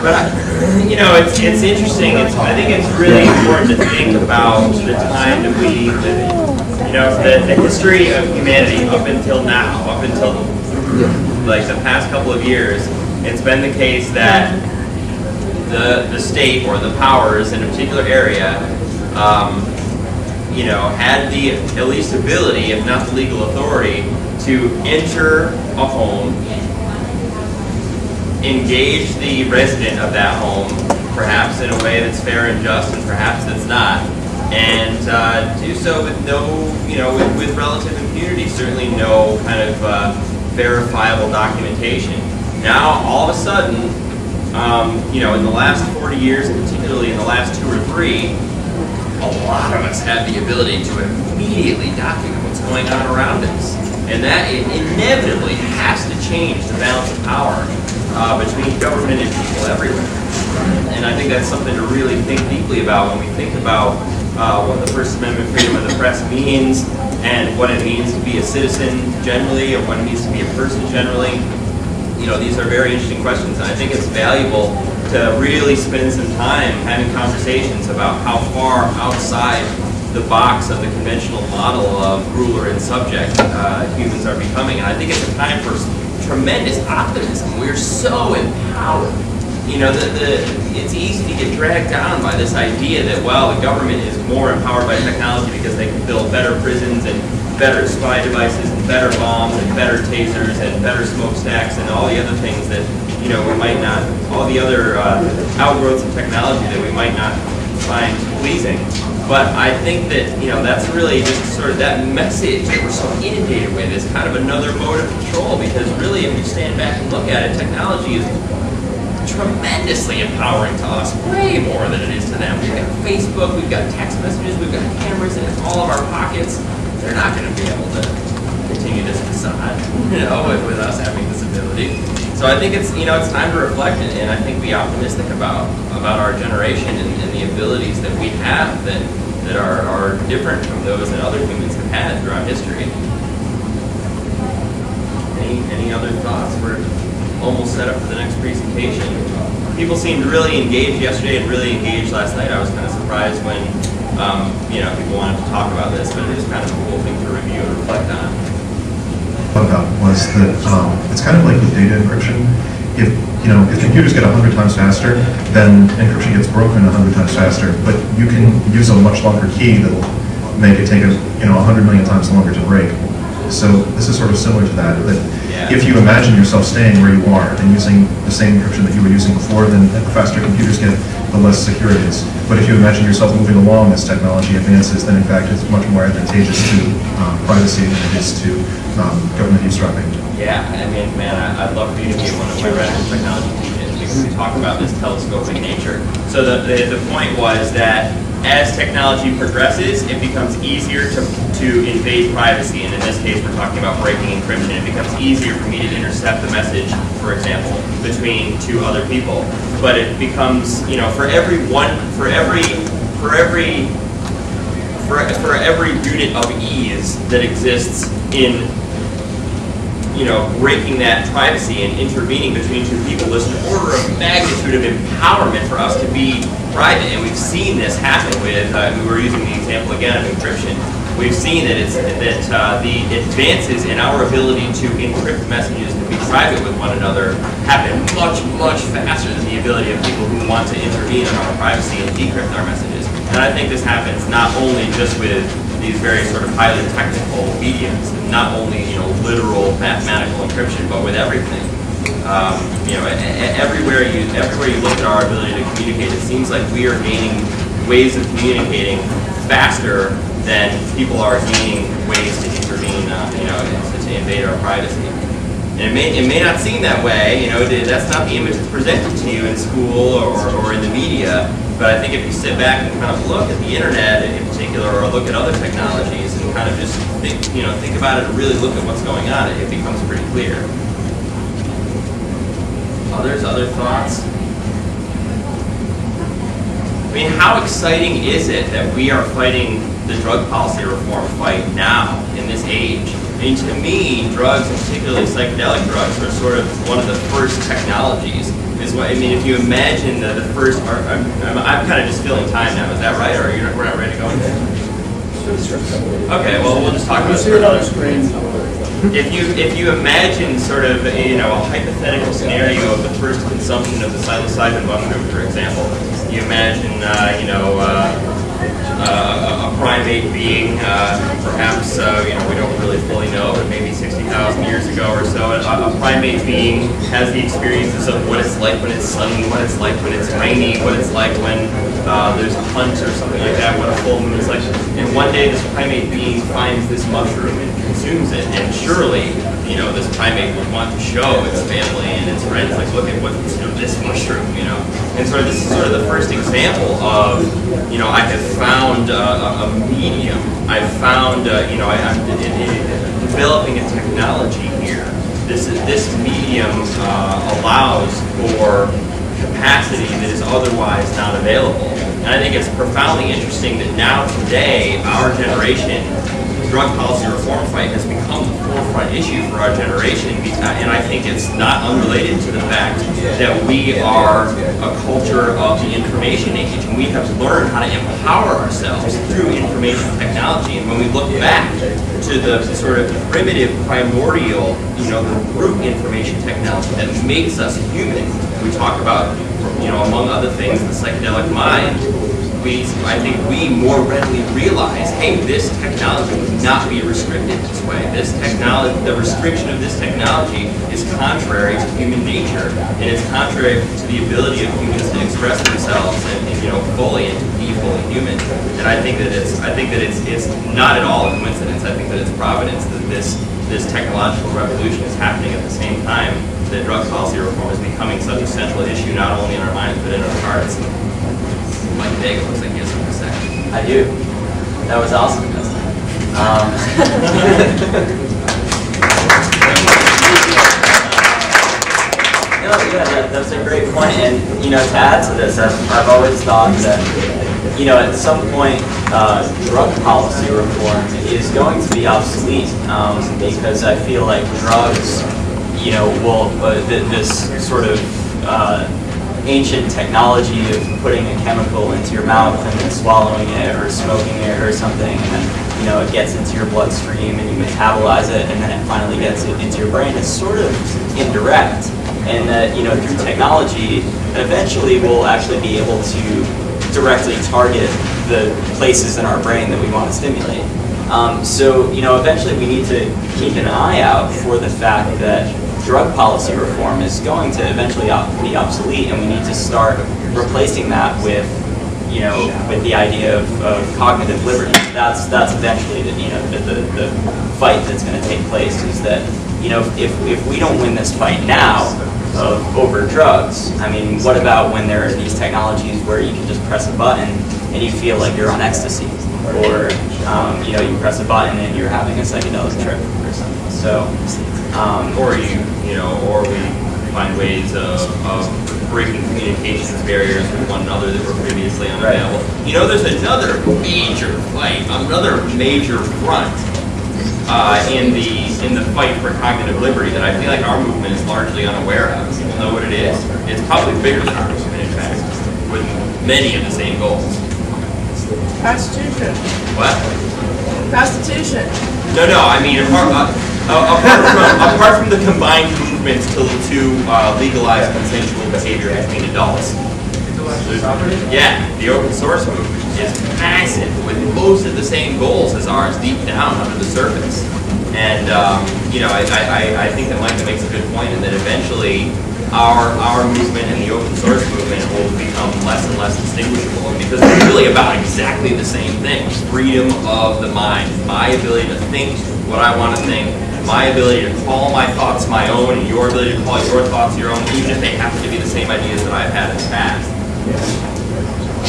But you know, it's interesting. I think it's really important to think about the time that we live in. You know, the history of humanity up until now, up until like the past couple of years, it's been the case that the state or the powers in a particular area, you know, had the at least ability, if not the legal authority, to enter a home, engage the resident of that home, perhaps in a way that's fair and just, and perhaps that's not, and do so with no, you know, with relative impunity. Certainly no kind of verifiable documentation. Now, all of a sudden, you know, in the last 40 years, and particularly in the last 2 or 3, a lot of us have the ability to immediately document what's going on around us. And that inevitably has to change the balance of power between government and people everywhere. And I think that's something to really think deeply about when we think about what the First Amendment freedom of the press means, and what it means to be a citizen generally, or what it means to be a person generally. You know, these are very interesting questions, and I think it's valuable to really spend some time having conversations about how far outside the box of the conventional model of ruler and subject humans are becoming. And I think it's a time for tremendous optimism. We're so empowered. You know, it's easy to get dragged down by this idea that, well, the government is more empowered by technology because they can build better prisons and better spy devices and better bombs and better tasers and better smokestacks and all the other things that, you know, we might not, all the other outgrowths of technology that we might not find pleasing. But I think that, you know, that's really just sort of that message that we're so inundated with is kind of another mode of control, because really if you stand back and look at it, technology is tremendously empowering to us, way more than it is to them. We've got Facebook, we've got text messages, we've got cameras in all of our pockets. They're not going to be able to continue this facade, you know, with us having this ability. So I think it's, you know, it's time to reflect and I think be optimistic about our generation and the abilities that we have that are different from those that other humans have had throughout history. Any other thoughts? We're almost set up for the next presentation. People seemed really engaged yesterday and really engaged last night. I was kind of surprised when you know, people wanted to talk about this, but it was kind of a cool thing to review and reflect on. About was that it's kind of like with data encryption. If computers get 100 times faster, then encryption gets broken 100 times faster. But you can use a much longer key that'll make it take 100 million times longer to break. So this is sort of similar to that. If you imagine yourself staying where you are and using the same encryption that you were using before, then the faster computers get, the less secure it is. But if you imagine yourself moving along as technology advances, then in fact it's much more advantageous to privacy than it is to government eavesdropping. Yeah, I mean, man, I'd love for you to be one of my radical technology teachers because we talk about this telescopic nature. So the point was that as technology progresses, it becomes easier to invade privacy, and in this case we're talking about breaking encryption. It becomes easier for me to intercept a message, for example, between 2 other people. But it becomes, you know, for every unit of ease that exists in, you know, breaking that privacy and intervening between 2 people, there's an order of magnitude of empowerment for us to be private, and we've seen this happen with, we were using the example again of encryption. We've seen that the advances in our ability to encrypt messages and be private with one another happen much, much faster than the ability of people who want to intervene in our privacy and decrypt our messages. And I think this happens not only just with these very sort of highly technical mediums, not only, you know, literal mathematical encryption, but with everything. You know, everywhere you look at our ability to communicate, it seems like we are gaining ways of communicating faster than people are gaining ways to intervene, you know, to invade our privacy. And it may not seem that way, you know, that's not the image that's presented to you in school or in the media, but I think if you sit back and kind of look at the internet in particular, or look at other technologies and kind of just think about it and really look at what's going on, it becomes pretty clear. Other thoughts? I mean, how exciting is it that we are fighting the drug policy reform fight now, in this age? I mean, to me, drugs, and particularly psychedelic drugs, are sort of one of the first technologies. I is what I mean. If you imagine the first, I'm kind of just filling time now. Is that right, or we're not ready to go? Okay, well we'll just talk about it on the screen. If you imagine sort of a hypothetical scenario of the first consumption of the psilocybin mushroom, for example, you imagine a primate being, perhaps we don't really fully know, but maybe 60,000 years ago or so, a primate being has the experiences of what it's like when it's sunny, what it's like when it's rainy, what it's like when there's a hunt or something like that, what a full moon is like. And one day this primate being finds this mushroom and consumes it, and surely this primate would want to show its family and its friends, like, look at what this mushroom, And so this is sort of the first example of, I have found a medium. I've found, I'm developing a technology here. This medium allows for capacity that is otherwise not available. And I think it's profoundly interesting that now today, our generation, drug policy reform fight has become the forefront issue for our generation, and I think it's not unrelated to the fact that we are a culture of the information age, and we have learned how to empower ourselves through information technology. And when we look back to the sort of primitive, primordial, the root information technology that makes us human, we talk about, among other things, the psychedelic mind. I think we more readily realize, hey, this technology would not be restricted this way. This technology, the restriction of this technology is contrary to human nature, and it's contrary to the ability of humans to express themselves and fully and to be fully human. And I think that it's not at all a coincidence. I think that it's providence that this technological revolution is happening at the same time that drug policy reform is becoming such a central issue, not only in our minds but in our hearts. Mike Vega looks like he has something to say. I do. That was awesome. That's a great point. And to add to this, I've always thought that at some point drug policy reform is going to be obsolete because I feel like drugs, will this sort of ancient technology of putting a chemical into your mouth and then swallowing it or smoking it or something, and then it gets into your bloodstream and you metabolize it, and then it finally gets it into your brain. It's sort of indirect, and that through technology, eventually we'll actually be able to directly target the places in our brain that we want to stimulate. So eventually we need to keep an eye out for the fact that drug policy reform is going to eventually be obsolete, and we need to start replacing that with, with the idea of cognitive liberty. That's eventually the fight that's going to take place. Is that if we don't win this fight now over drugs, I mean, what about when there are these technologies where you can just press a button and you feel like you're on ecstasy, or you press a button and you're having a psychedelic trip or something. So. Or we find ways of breaking communications barriers with one another that were previously unavailable. Right. There's another major fight, another major front in the fight for cognitive liberty that I feel like our movement is largely unaware of. People know what it is. It's probably bigger than our movement, in fact, with many of the same goals. Constitution. What? Constitution. No, I mean, apart from the combined movements to legalize consensual behavior between adults. Yeah, the open source movement is massive with most of the same goals as ours deep down under the surface. And I think that Micah makes a good point in that eventually our movement and the open source movement will become less and less distinguishable, because it's really about exactly the same thing. Freedom of the mind, my ability to think what I want to think, my ability to call my thoughts my own, and your ability to call your thoughts your own, even if they happen to be the same ideas that I've had in the past.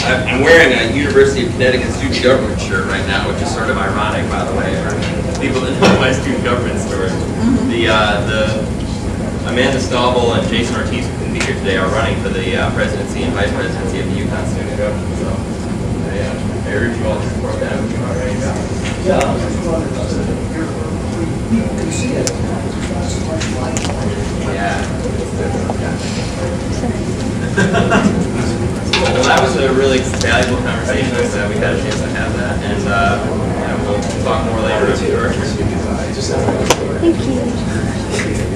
I'm wearing a University of Connecticut student government shirt right now, which is sort of ironic, by the way, for people that know my student government story. The Amanda Staubel and Jason Ortiz, who couldn't be here today, are running for the presidency and vice presidency of the UConn student government. So I urge you all to support that. Yeah, you can see it. Yeah. Well, that was a really valuable conversation. So we had a chance to have that, and we'll talk more later, I'm sure. Thank you.